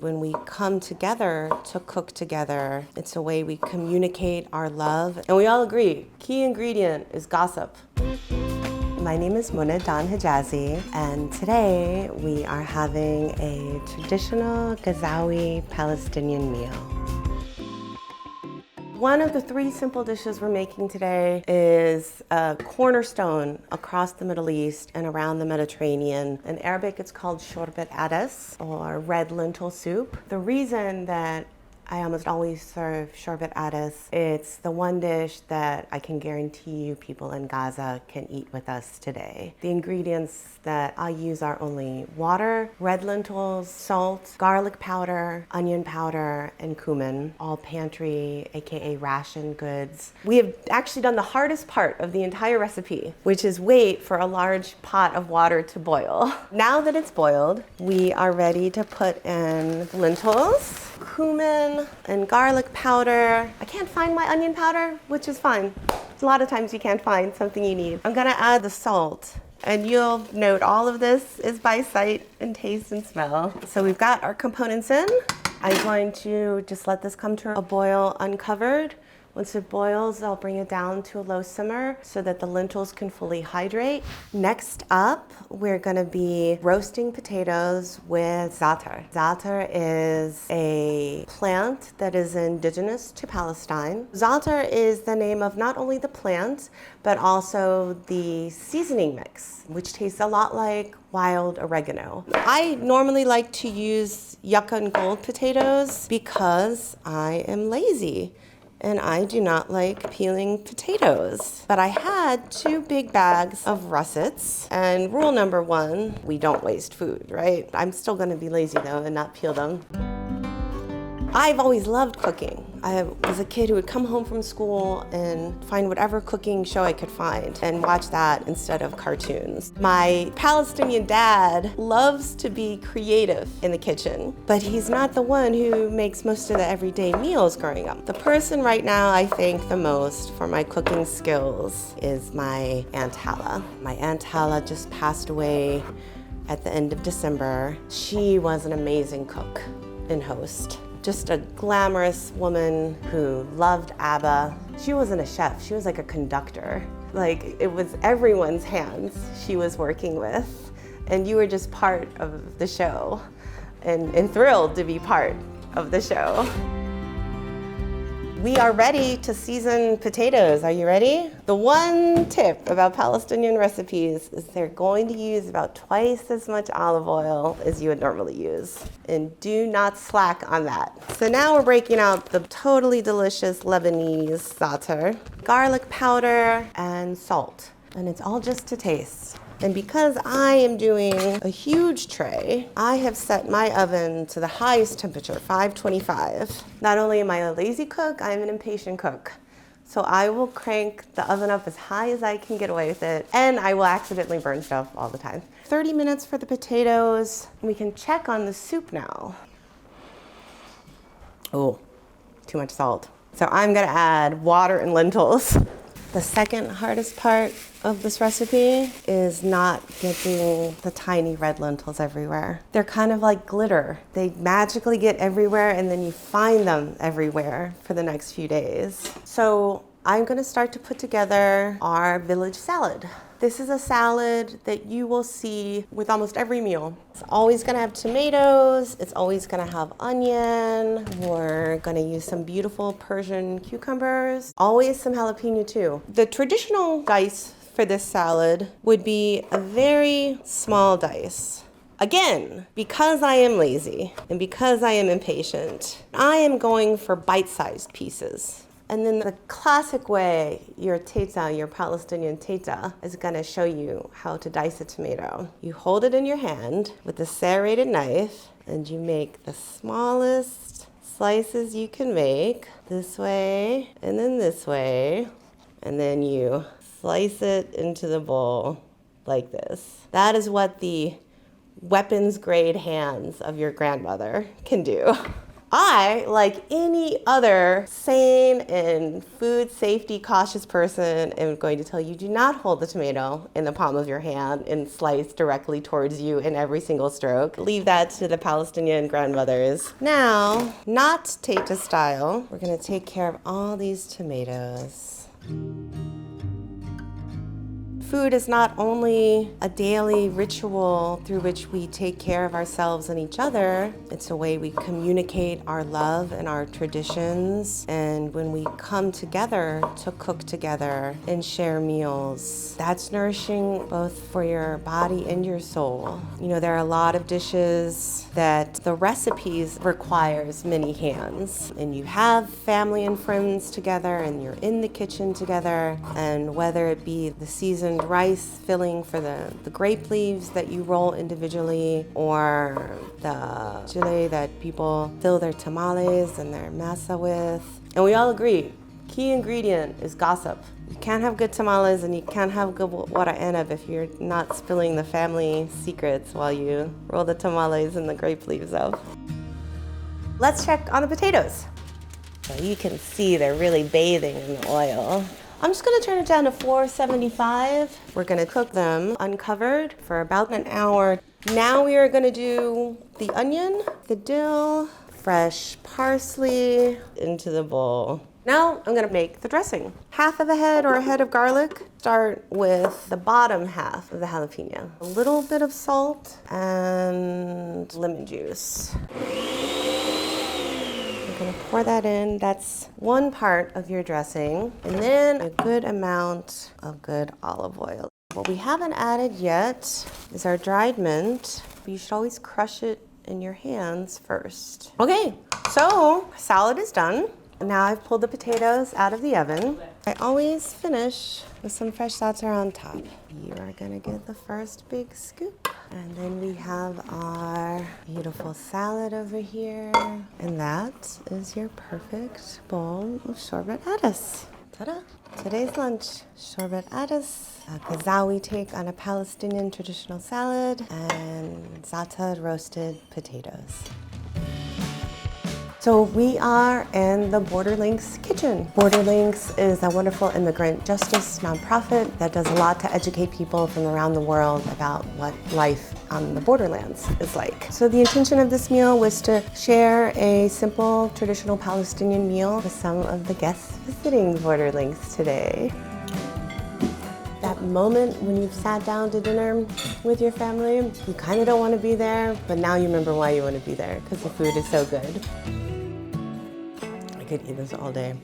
when we come together to cook together. It's a way we communicate our love. And we all agree, key ingredient is gossip. My name is Muna Dan Hijazi, and today we are having a traditional Gazaouis Palestinian meal. One of the 3 simple dishes we're making today is a cornerstone across the Middle East and around the Mediterranean. In Arabic, it's called Shorbat Adas, or red lentil soup. The reason that I almost always serve Shorbat Adas, it's the one dish that I can guarantee you people in Gaza can eat with us today. The ingredients that I use are only water, red lentils, salt, garlic powder, onion powder, and cumin, all pantry, aka ration goods. We have actually done the hardest part of the entire recipe, which is wait for a large pot of water to boil. Now that it's boiled, we are ready to put in lentils, cumin, and garlic powder. I can't find my onion powder, which is fine. A lot of times you can't find something you need. I'm gonna add the salt, and you'll note all of this is by sight and taste and smell. So we've got our components in. I'm going to just let this come to a boil uncovered. Once it boils, I'll bring it down to a low simmer so that the lentils can fully hydrate. Next up, we're gonna be roasting potatoes with za'atar. Za'atar is a plant that is indigenous to Palestine. Za'atar is the name of not only the plant, but also the seasoning mix, which tastes a lot like wild oregano. I normally like to use yucca and gold potatoes because I am lazy and I do not like peeling potatoes. But I had 2 big bags of russets, and rule number 1, we don't waste food, right? I'm still gonna be lazy though and not peel them. I've always loved cooking. I was a kid who would come home from school and find whatever cooking show I could find and watch that instead of cartoons. My Palestinian dad loves to be creative in the kitchen, but he's not the one who makes most of the everyday meals growing up. The person right now I thank the most for my cooking skills is my Aunt Hala. My Aunt Hala just passed away at the end of December. She was an amazing cook and host. Just a glamorous woman who loved ABBA. She wasn't a chef, she was like a conductor. Like, it was everyone's hands she was working with, and you were just part of the show and thrilled to be part of the show. We are ready to season potatoes. Are you ready? The one tip about Palestinian recipes is they're going to use about twice as much olive oil as you would normally use. And do not slack on that. So now we're breaking out the totally delicious Lebanese za'atar, garlic powder, and salt. And it's all just to taste. And because I am doing a huge tray, I have set my oven to the highest temperature, 525. Not only am I a lazy cook, I'm an impatient cook. So I will crank the oven up as high as I can get away with it, and I will accidentally burn stuff all the time. 30 minutes for the potatoes. We can check on the soup now. Oh, too much salt. So I'm gonna add water and lentils. The second hardest part of this recipe is not getting the tiny red lentils everywhere. They're kind of like glitter. They magically get everywhere and then you find them everywhere for the next few days. So I'm gonna start to put together our village salad. This is a salad that you will see with almost every meal. It's always gonna have tomatoes, it's always gonna have onion, we're gonna use some beautiful Persian cucumbers, always some jalapeno too. The traditional dice for this salad would be a very small dice. Again, because I am lazy and because I am impatient, I am going for bite-sized pieces. And then the classic way your teta, your Palestinian teta, is gonna show you how to dice a tomato. You hold it in your hand with a serrated knife and you make the smallest slices you can make, this way and then this way, and then you slice it into the bowl like this. That is what the weapons grade hands of your grandmother can do. I, like any other sane and food safety cautious person, am going to tell you, do not hold the tomato in the palm of your hand and slice directly towards you in every single stroke. Leave that to the Palestinian grandmothers. Now, not Tata style, we're gonna take care of all these tomatoes. Food is not only a daily ritual through which we take care of ourselves and each other, it's a way we communicate our love and our traditions. And when we come together to cook together and share meals, that's nourishing both for your body and your soul. You know, there are a lot of dishes that the recipes requires many hands. And you have family and friends together and you're in the kitchen together, and whether it be the seasoned rice filling for the grape leaves that you roll individually, or the chile that people fill their tamales and their masa with. And we all agree, key ingredient is gossip. You can't have good tamales and you can't have good wara anab if you're not spilling the family secrets while you roll the tamales and the grape leaves out. Let's check on the potatoes. So you can see they're really bathing in the oil. I'm just gonna turn it down to 475. We're gonna cook them uncovered for about an hour. Now we are gonna do the onion, the dill, fresh parsley into the bowl. Now I'm gonna make the dressing. Half of a head or a head of garlic. Start with the bottom half of the jalapeno. A little bit of salt and lemon juice. I'm gonna pour that in. That's one part of your dressing. And then a good amount of good olive oil. What we haven't added yet is our dried mint. You should always crush it in your hands first. Okay, so salad is done. Now I've pulled the potatoes out of the oven. I always finish with some fresh Za'atar on top. You are gonna get the first big scoop. And then we have our beautiful salad over here. And that is your perfect bowl of Shorbat Adas. Ta-da! Today's lunch, Shorbat Adas, a Gazaouis take on a Palestinian traditional salad, and Za'atar roasted potatoes. So we are in the BorderLinks kitchen. BorderLinks is a wonderful immigrant justice nonprofit that does a lot to educate people from around the world about what life on the borderlands is like. So the intention of this meal was to share a simple traditional Palestinian meal with some of the guests visiting BorderLinks today. That moment when you've sat down to dinner with your family, you kind of don't want to be there, but now you remember why you want to be there, because the food is so good. I could eat this all day.